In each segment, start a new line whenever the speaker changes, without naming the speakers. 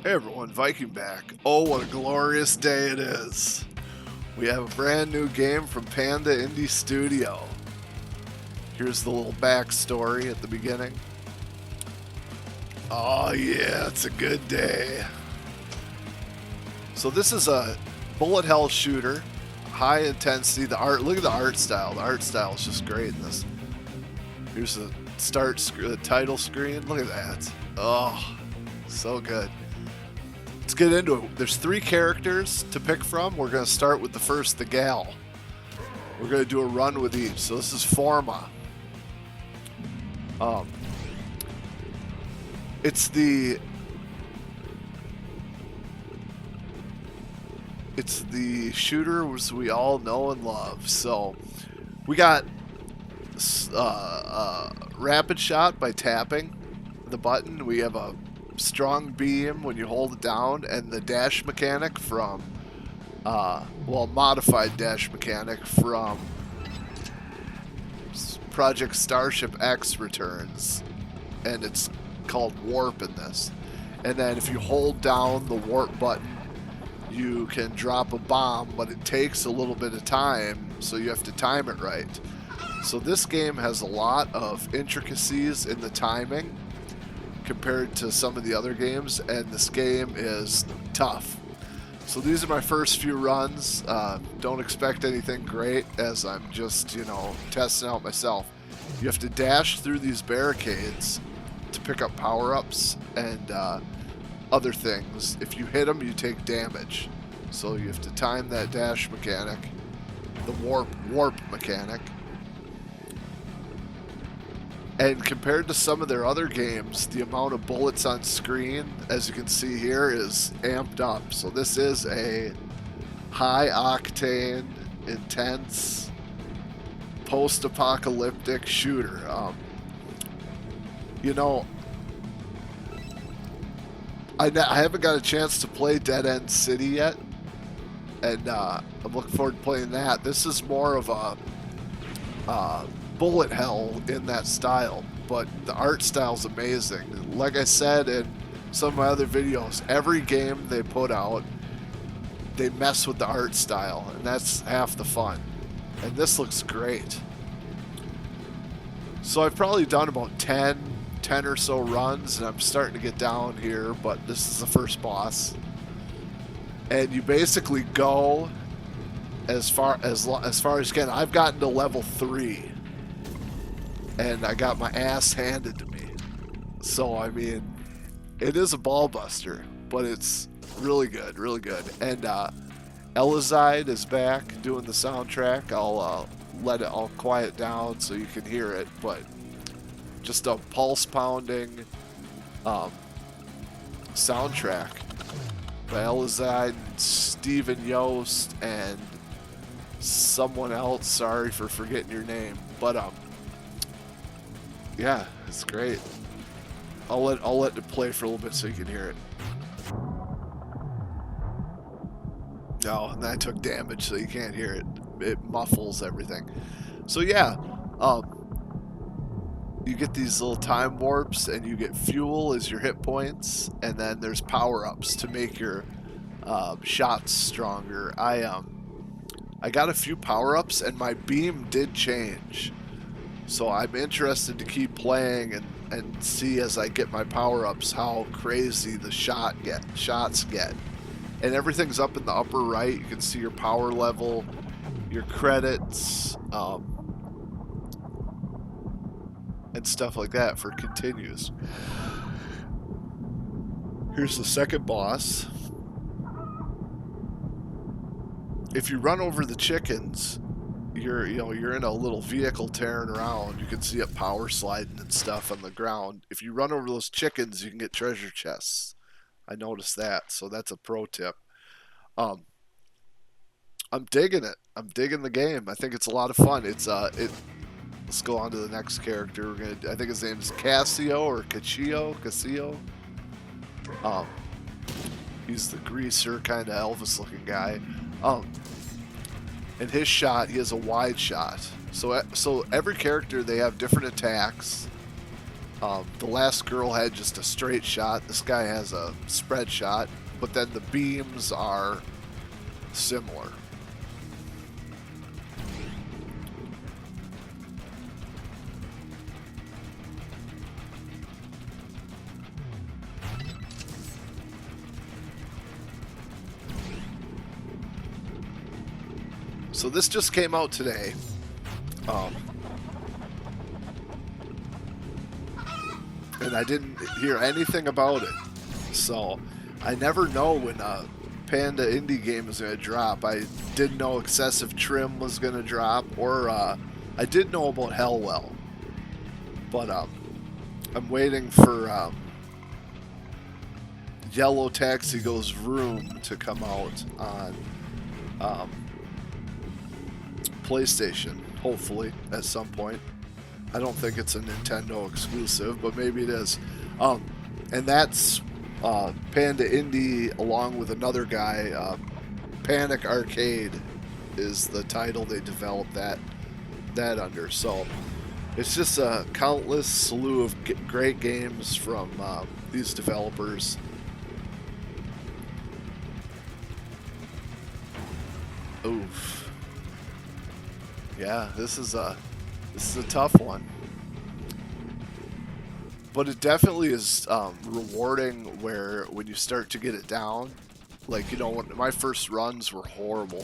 Hey everyone, Viking back. Oh, what a glorious day it is. We have a brand new game from Panda Indie Studio. Here's the little backstory at the beginning. Oh yeah, it's a good day. So this is a bullet hell shooter, high intensity. Look at the art style. The art style is just great in this. Here's the the title screen. Look at that. Oh, so good. Let's get into it. There's 3 characters to pick from. We're going to start with the gal. We're going to do a run with each. So this is Forma. It's the shooters we all know and love. So we got rapid shot by tapping the button. We have a strong beam when you hold it down, and the dash mechanic from modified dash mechanic from Project Starship X returns, and it's called warp in this. And then if you hold down the warp button, you can drop a bomb, but it takes a little bit of time, so you have to time it right. So this game has a lot of intricacies in the timing compared to some of the other games, and this game is tough. So these are my first few runs. Don't expect anything great, as I'm just, testing out myself. You have to dash through these barricades to pick up power-ups and other things. If you hit them, you take damage. So you have to time that dash mechanic, the warp mechanic. And compared to some of their other games, the amount of bullets on screen, as you can see here, is amped up. So this is a high octane, intense, post-apocalyptic shooter. I haven't got a chance to play Dead End City yet, and I'm looking forward to playing that. This is more of a bullet hell in that style, but the art style's amazing. Like I said in some of my other videos, every game they put out, they mess with the art style, and that's half the fun. And this looks great. So I've probably done about 10 or so runs, and I'm starting to get down here, but this is the first boss. And you basically go as far as you can. I've gotten to level 3. And I got my ass handed to me. So, I mean, it is a ball buster, but it's really good, really good. And Elezeid is back doing the soundtrack. I'll let it all quiet down so you can hear it, but just a pulse-pounding soundtrack by Elezeid, Steven Yost, and someone else. Sorry for forgetting your name, but yeah, it's great. I'll let it play for a little bit so you can hear it. No, and I took damage, so you can't hear it. It muffles everything. So yeah, you get these little time warps, and you get fuel as your hit points, and then there's power-ups to make your shots stronger. I got a few power-ups, and my beam did change. So I'm interested to keep playing and see as I get my power-ups how crazy the shots get. And everything's up in the upper right. You can see your power level, your credits, and stuff like that for continues. Here's the second boss. If you run over the chickens, you're in a little vehicle tearing around. You can see it power sliding and stuff on the ground. If you run over those chickens, you can get treasure chests. I noticed that, so that's a pro tip. I'm digging it. I'm digging the game. I think it's a lot of fun. Let's go on to the next character. I think his name is Casio or Casio. He's the greaser kind of Elvis-looking guy. And his shot, he has a wide shot. So every character, they have different attacks. The last girl had just a straight shot. This guy has a spread shot, but then the beams are similar. So this just came out today. And I didn't hear anything about it. So I never know when a Panda indie game is going to drop. I didn't know Excessive Trim was going to drop, or I did know about Hellwell. But I'm waiting for Yellow Taxi Goes Vroom to come out on PlayStation, hopefully, at some point. I don't think it's a Nintendo exclusive, but maybe it is. And that's Panda Indie, along with another guy. Panic Arcade is the title they developed that under. So it's just a countless slew of great games from these developers. Oof. Yeah, this is a tough one. But it definitely is rewarding when you start to get it down. Like, you know, when my first runs were horrible,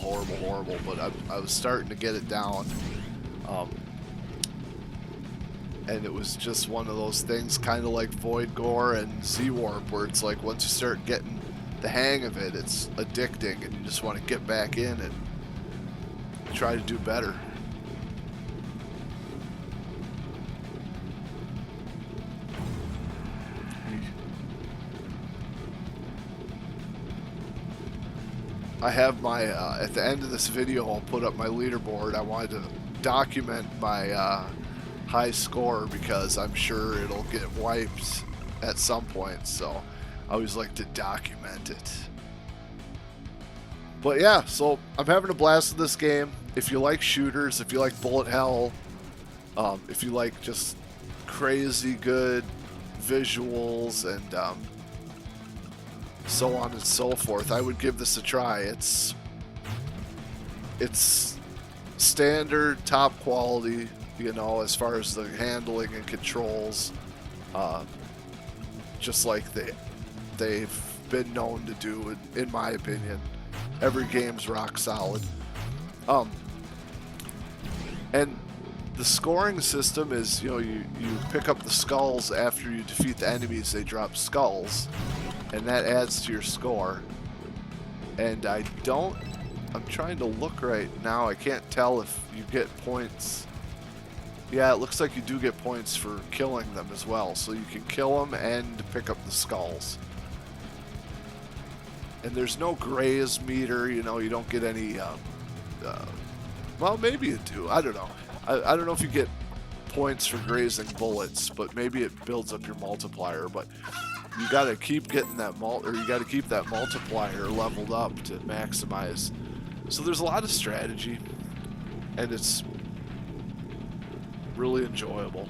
but I was starting to get it down. And it was just one of those things, kind of like Void Gore and Z-Warp, where it's like once you start getting the hang of it, it's addicting, and you just want to get back in and try to do better. I have my, at the end of this video, I'll put up my leaderboard. I wanted to document my high score because I'm sure it'll get wiped at some point, so I always like to document it. But yeah, so I'm having a blast with this game. If you like shooters, if you like bullet hell, if you like just crazy good visuals and so on and so forth, I would give this a try. It's standard, top quality, you know, as far as the handling and controls, just like they've been known to do, in my opinion. Every game's rock solid. And the scoring system is, you know, you pick up the skulls after you defeat the enemies. They drop skulls, and that adds to your score. And I'm trying to look right now. I can't tell if you get points. Yeah, it looks like you do get points for killing them as well. So you can kill them and pick up the skulls. And there's no graze meter, you know, you don't get any, well, maybe you do, I don't know. I don't know if you get points for grazing bullets, but maybe it builds up your multiplier, but you gotta keep getting that you gotta keep that multiplier leveled up to maximize. So there's a lot of strategy, and it's really enjoyable.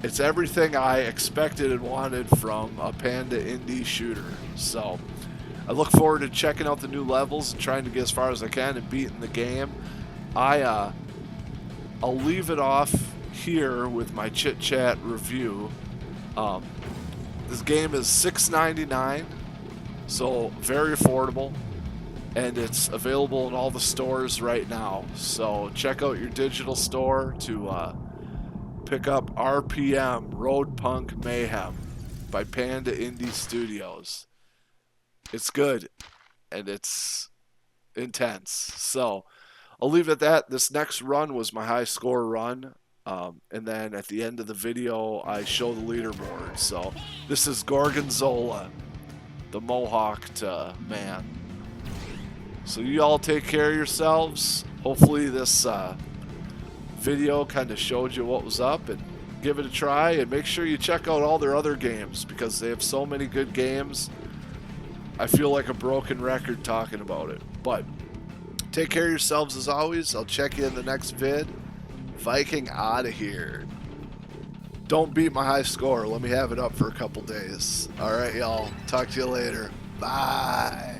It's everything I expected and wanted from a Panda indie shooter. So I look forward to checking out the new levels and trying to get as far as I can and beating the game. I'll leave it off here with my chit chat review. This game is $6.99, so very affordable, and it's available in all the stores right now. So check out your digital store to pick up RPM, Road Punk Mayhem, by Panda Indie Studios. It's good, and it's intense. So I'll leave it at that. This next run was my high score run, and then at the end of the video, I show the leaderboard. So this is Gorgonzola, the Mohawked man. So you all take care of yourselves. Hopefully this video kind of showed you what was up, and give it a try, and make sure you check out all their other games because they have so many good games. I feel like a broken record talking about it, but Take care of yourselves as always. I'll check you in the next vid. Viking out of here. Don't beat my high score. Let me have it up for a couple days. All right, y'all. Talk to you later. Bye.